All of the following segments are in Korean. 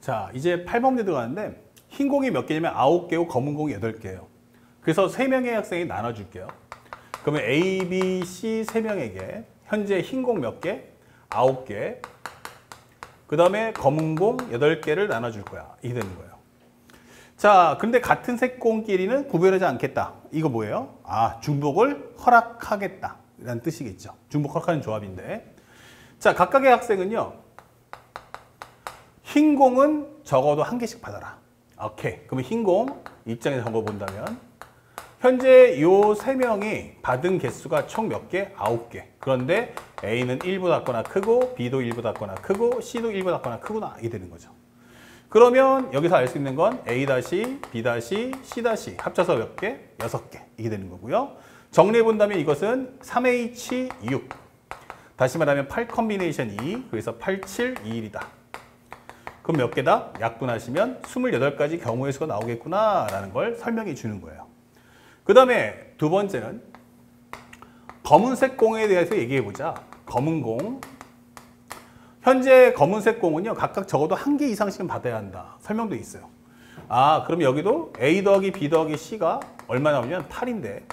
자, 이제 8번 문제 들어가는데 흰 공이 몇 개냐면 9개고 검은 공이 8개예요. 그래서 3명의 학생이 나눠줄게요. 그러면 A, B, C 3명에게 현재 흰 공 몇 개? 9개. 그 다음에 검은 공 8개를 나눠줄 거야. 이게 되는 거예요. 자, 근데 같은 색공끼리는 구별하지 않겠다. 이거 뭐예요? 아, 중복을 허락하겠다. 라는 뜻이겠죠. 중복 허락하는 조합인데. 자, 각각의 학생은요. 흰 공은 적어도 1개씩 받아라. 오케이. 그러면 흰 공 입장에서 적어본다면 현재 요 3명이 받은 개수가 총 몇 개? 9개. 그런데 A는 1보다 작거나 크고 B도 1보다 작거나 크고 C도 1보다 작거나 크구나. 이게 되는 거죠. 그러면 여기서 알 수 있는 건 A-, B-, C- 합쳐서 몇 개? 6개. 이게 되는 거고요. 정리해 본다면 이것은 3H6. 다시 말하면 8 컨비네이션 2. 그래서 8, 7, 2, 1이다. 그럼 몇 개다? 약분하시면 28가지 경우의 수가 나오겠구나 라는 걸 설명해 주는 거예요. 그 다음에 두 번째는 검은색 공에 대해서 얘기해 보자. 검은 공. 현재 검은색 공은요, 각각 적어도 1개 이상씩은 받아야 한다. 설명도 있어요. 아, 그럼 여기도 A 더하기 B 더하기 C가 얼마 나오냐면 8인데,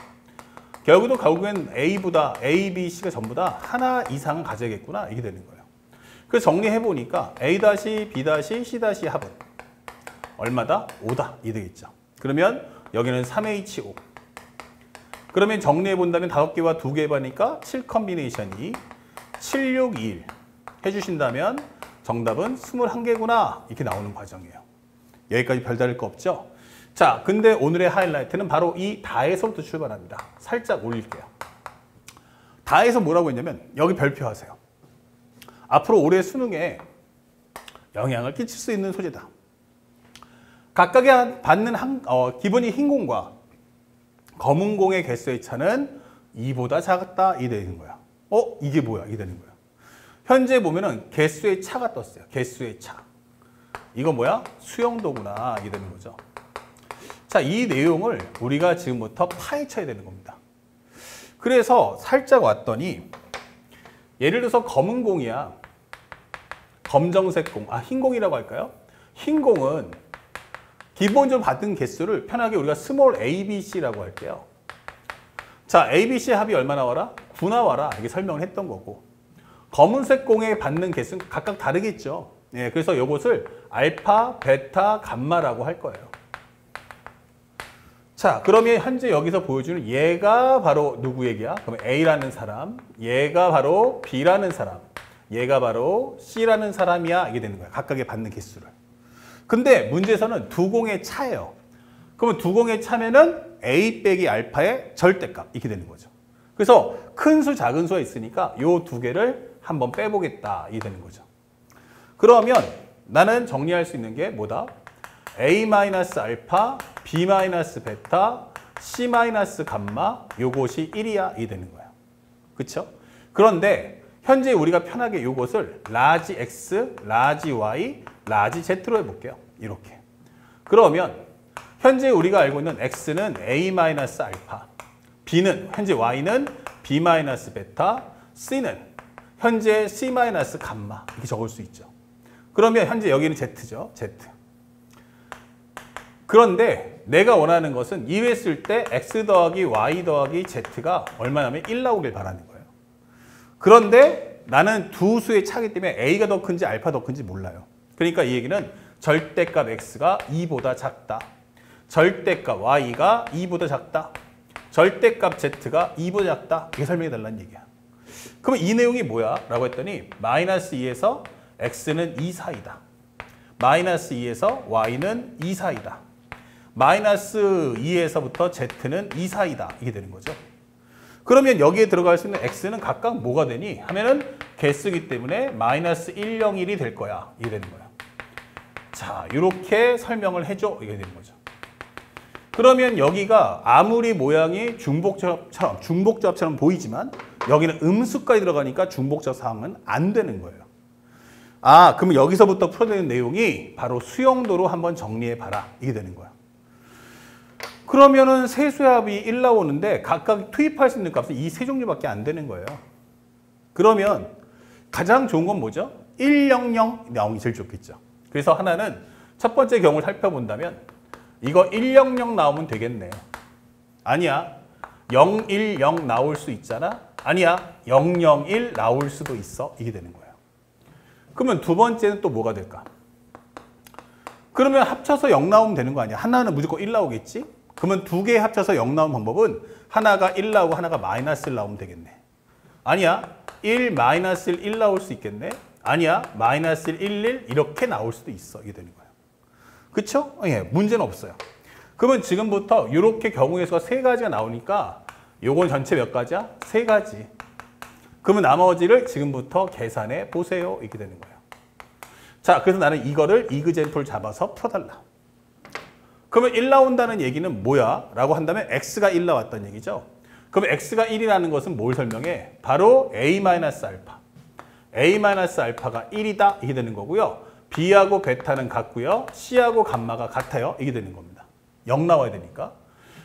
결국엔 A, B, C가 전부 다 하나 이상은 가져야겠구나. 이게 되는 거예요. 그래서 정리해 보니까 A-, B-, C- 합은 얼마다? 5다. 이 되겠죠. 그러면 여기는 3H5. 그러면 정리해 본다면 5개와 2개 받으니까 7 컨비네이션 2, 7, 6, 2, 1 해주신다면 정답은 21개구나. 이렇게 나오는 과정이에요. 여기까지 별다를 거 없죠? 자, 근데 오늘의 하이라이트는 바로 이 다에서부터 출발합니다. 살짝 올릴게요. 다에서 뭐라고 했냐면 여기 별표하세요. 앞으로 올해 수능에 영향을 끼칠 수 있는 소재다. 각각의 받는 기본이 흰 공과 검은 공의 개수의 차는 2보다 작았다. 이게 되는 거야. 이게 뭐야? 이게 되는 거야. 현재 보면은 개수의 차가 떴어요. 개수의 차. 이거 뭐야? 수용도구나. 이게 되는 거죠. 자, 이 내용을 우리가 지금부터 파헤쳐야 되는 겁니다. 그래서 살짝 왔더니 예를 들어서 검은 공이야. 검정색 공. 흰 공이라고 할까요? 흰 공은 기본적으로 받은 개수를 편하게 우리가 스몰 a, b, c라고 할게요. 자, a, b, c 합이 얼마 나와라? 9 나와라. 이게 설명을 했던 거고. 검은색 공에 받는 개수는 각각 다르겠죠. 예, 그래서 이것을 알파, 베타, 감마라고 할 거예요. 자, 그러면 현재 여기서 보여주는 얘가 바로 누구 얘기야? 그럼 A라는 사람, 얘가 바로 B라는 사람, 얘가 바로 C라는 사람이야. 이게 되는 거야. 각각의 받는 개수를. 근데 문제에서는 두 공의 차예요. 그러면 두 공의 차면은 A 빼기 알파의 절대값. 이렇게 되는 거죠. 그래서 큰 수, 작은 수가 있으니까 요 두 개를 한번 빼보겠다. 이게 되는 거죠. 그러면 나는 정리할 수 있는 게 뭐다? A-알파, B-베타, C-감마 요것이 1이야. 이 되는 거야. 그렇죠? 그런데 현재 우리가 편하게 요것을 라지 X, 라지 Y, 라지 Z로 해볼게요. 이렇게. 그러면 현재 우리가 알고 있는 X는 A-알파, B는 현재 Y는 B-베타, C는 현재 C-감마 이렇게 적을 수 있죠. 그러면 현재 여기는 Z죠. Z. 그런데 내가 원하는 것은 이랬을 때 X 더하기 Y 더하기 Z가 얼마냐면 1 나오길 바라는 거예요. 그런데 나는 두 수의 차이기 때문에 A가 더 큰지 알파 더 큰지 몰라요. 그러니까 이 얘기는 절대값 X가 2보다 작다. 절대값 Y가 2보다 작다. 절대값 Z가 2보다 작다. 이게 설명해 달라는 얘기야. 그럼 이 내용이 뭐야? 라고 했더니 마이너스 2에서 X는 2 사이다. 마이너스 2에서 Y는 2 사이다. 마이너스 2에서부터 Z는 2 사이다. 이게 되는 거죠. 그러면 여기에 들어갈 수 있는 X는 각각 뭐가 되니? 하면은 개수기 때문에 마이너스 1, 0, 1이 될 거야. 이게 되는 거야. 자, 이렇게 설명을 해줘. 이게 되는 거죠. 그러면 여기가 아무리 모양이 중복조합처럼 보이지만 여기는 음수까지 들어가니까 중복조합 상황은 안 되는 거예요. 그럼 여기서부터 풀어내는 내용이 바로 수용도로 한번 정리해봐라. 이게 되는 거야. 그러면은 세수합이 1 나오는데 각각 투입할 수 있는 값은 이 세 종류밖에 안 되는 거예요. 그러면 가장 좋은 건 뭐죠? 1, 0, 0 나오는 게 제일 좋겠죠. 그래서 하나는 첫 번째 경우를 살펴본다면 이거 100 나오면 되겠네. 아니야. 010 나올 수 있잖아. 아니야. 001 나올 수도 있어. 이게 되는 거예요. 그러면 두 번째는 또 뭐가 될까? 그러면 합쳐서 0 나오면 되는 거 아니야? 하나는 무조건 1 나오겠지? 그러면 두 개 합쳐서 0 나오는 방법은 하나가 1 나오고 하나가 마이너스 1 나오면 되겠네. 아니야. 1 마이너스 1 나올 수 있겠네. 아니야. 마이너스 1, 1 이렇게 나올 수도 있어. 이게 되는 거예요. 그쵸? 예, 문제는 없어요. 그러면 지금부터 이렇게 경우의 수가 세 가지가 나오니까 요건 전체 몇 가지야? 세 가지. 그러면 나머지를 지금부터 계산해 보세요. 이렇게 되는 거예요. 자, 그래서 나는 이거를 이그젠플 잡아서 풀어달라. 그러면 1 나온다는 얘기는 뭐야? 라고 한다면 x가 1 나왔다는 얘기죠. 그럼 x가 1이라는 것은 뭘 설명해? 바로 a-알파. a-알파가 1이다. 이게 되는 거고요. b하고 베타는 같고요. c하고 감마가 같아요. 이게 되는 겁니다. 0 나와야 되니까.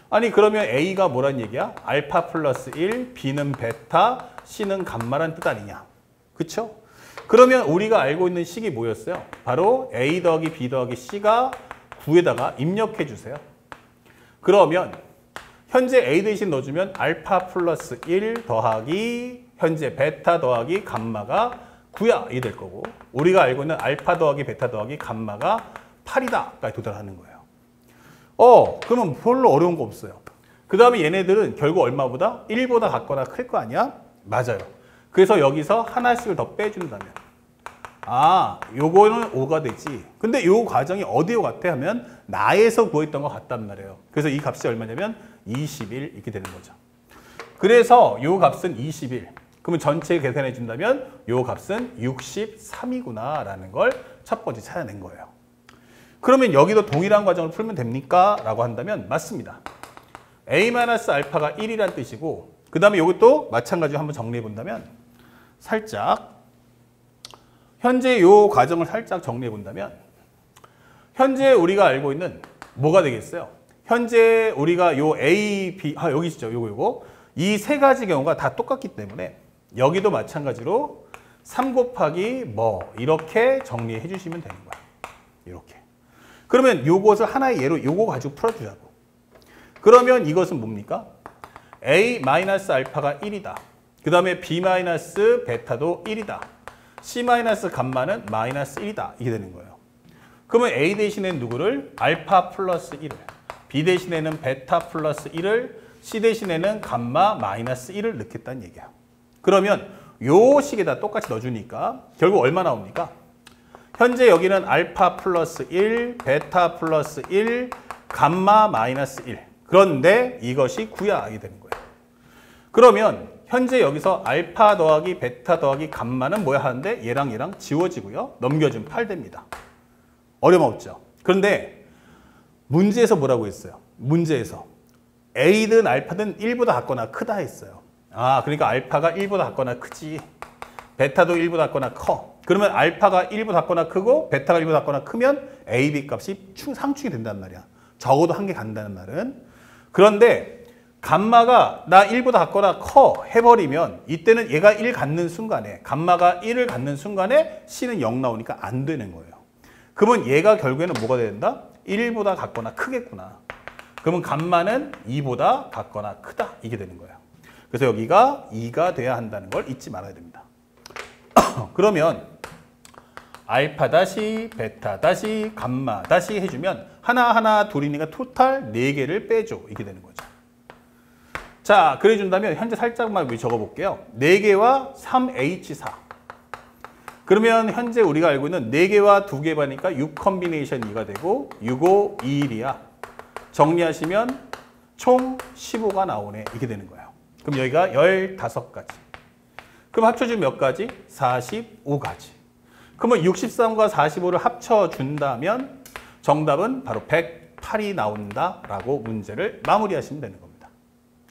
아니 그러면 a가 뭐란 얘기야? 알파 플러스 1, b는 베타, c는 감마란 뜻 아니냐. 그쵸? 그러면 우리가 알고 있는 식이 뭐였어요? 바로 a 더하기 b 더하기 c가 9에다가 입력해 주세요. 그러면 현재 a 대신 넣어주면 알파 플러스 1 더하기 현재 베타 더하기 감마가 9야. 이게 될 거고 우리가 알고 있는 알파 더하기 베타 더하기 감마가 8이다까지 도달하는 거예요. 그러면 별로 어려운 거 없어요. 그 다음에 얘네들은 결국 얼마보다? 1보다 같거나 클 거 아니야? 맞아요. 그래서 여기서 하나씩을 더 빼준다면 요거는 5가 되지. 근데 요 과정이 어디에 같아 하면 나에서 구했던 것 같단 말이에요. 그래서 이 값이 얼마냐면 21 이렇게 되는 거죠. 그래서 요 값은 21. 그러면 전체 계산해 준다면 요 값은 63이구나 라는 걸 첫 번째 찾아낸 거예요. 그러면 여기도 동일한 과정을 풀면 됩니까? 라고 한다면 맞습니다. a-알파가 1이란 뜻이고 그 다음에 이것도 마찬가지로 한번 정리해 본다면 살짝 현재 이 과정을 살짝 정리해 본다면 현재 우리가 알고 있는 뭐가 되겠어요? 현재 우리가 요 a, b, 여기 있죠. 요거 이 세 가지 경우가 다 똑같기 때문에 여기도 마찬가지로 3 곱하기 뭐 이렇게 정리해 주시면 되는 거야. 이렇게. 그러면 요것을 하나의 예로 요거 가지고 풀어주자고. 그러면 이것은 뭡니까? a-알파가 1이다. 그 다음에 b-베타도 1이다. c-감마는 마이너스 1이다. 이게 되는 거예요. 그러면 a 대신에 누구를? 알파 플러스 1을. b 대신에는 베타 플러스 1을. c 대신에는 감마 마이너스 1을 넣겠다는 얘기야. 그러면 요 식에다 똑같이 넣어주니까 결국 얼마 나옵니까? 현재 여기는 알파 플러스 1, 베타 플러스 1, 감마 마이너스 1. 그런데 이것이 9야. 이게 되는 거예요. 그러면 현재 여기서 알파 더하기 베타 더하기 감마는 뭐야 하는데 얘랑 얘랑 지워지고요. 넘겨주면 8 됩니다. 어려움 없죠. 그런데 문제에서 뭐라고 했어요? 문제에서 A든 알파든 1보다 같거나 크다 했어요. 그러니까 알파가 1보다 같거나 크지. 베타도 1보다 같거나 커. 그러면 알파가 1보다 같거나 크고 베타가 1보다 같거나 크면 A, B 값이 상충이 된단 말이야. 적어도 한 개 간다는 말은. 그런데 감마가 나 1보다 같거나 커 해버리면 이때는 얘가 1 갖는 순간에 감마가 1을 갖는 순간에 C는 0 나오니까 안 되는 거예요. 그러면 얘가 결국에는 뭐가 된다? 1보다 같거나 크겠구나. 그러면 감마는 2보다 같거나 크다. 이게 되는 거예요. 그래서 여기가 2가 돼야 한다는 걸 잊지 말아야 됩니다. 그러면 알파 다시 베타 다시 감마 다시 해주면 하나하나 둘이니까 토탈 4개를 빼줘. 이렇게 되는 거죠. 자, 그래 준다면 현재 살짝만 적어볼게요. 4개와 3H4. 그러면 현재 우리가 알고 있는 4개와 2개 반이니까 6 컨비네이션 2가 되고 6, 5, 2, 1이야. 정리하시면 총 15가 나오네. 이렇게 되는 거예요. 그럼 여기가 15가지. 그럼 합쳐주면 몇 가지? 45가지. 그러면 63과 45를 합쳐준다면 정답은 바로 108이 나온다라고 문제를 마무리하시면 되는 겁니다.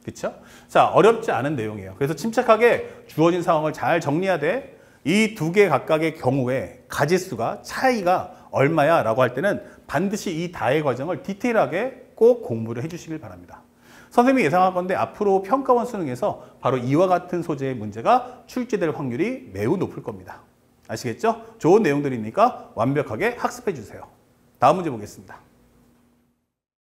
그렇죠? 자, 어렵지 않은 내용이에요. 그래서 침착하게 주어진 상황을 잘 정리해야 돼. 이 두 개 각각의 경우에 가지수가 차이가 얼마야 라고 할 때는 반드시 이 다의 과정을 디테일하게 꼭 공부를 해주시길 바랍니다. 선생님이 예상할 건데 앞으로 평가원 수능에서 바로 이와 같은 소재의 문제가 출제될 확률이 매우 높을 겁니다. 아시겠죠? 좋은 내용들이니까 완벽하게 학습해 주세요. 다음 문제 보겠습니다.